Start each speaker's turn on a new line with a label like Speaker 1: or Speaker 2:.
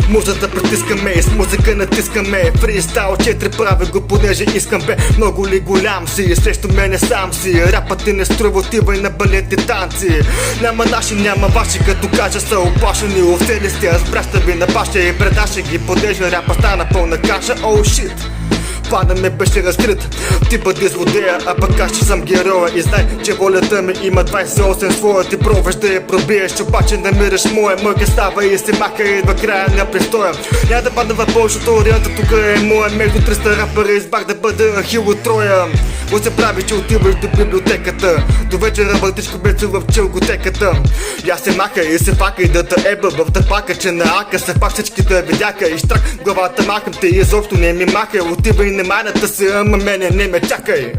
Speaker 1: Музата притискаме и с музика натискаме. Фристайл 4 прави го, понеже искам бе. Много ли голям си, срещу мене сам си. Рапът ти не струва, отивай на балети танци. Няма наши, няма ваши, като кажа са оплашени. Овцели сте, аз браща ви на баща и предаше ги, понеже рапа стана пълна каша. Оу шит, плана ме беше разкрит. Ти бъди злодея, а пък аз че съм героя. И знай, че волята ми има 28 своя. Ти пробваш да я пробиеш, обаче намираш моя. Мъка става и се маха, идва края на престоя. Няма да падна в повечето варианта, тук е моя. Между 300 рапъра избрах да бъда Ахил от Троя. Го се прави, че отиваш до библиотеката. До вечера въртичко бецо в челготеката. Я се маха и се фака и да те еба в тъпака, че на ака се пак всички да видяха. И штрак главата махам, те изобщо не ми маха. Отивай на майната си, ама мене не ме чакай.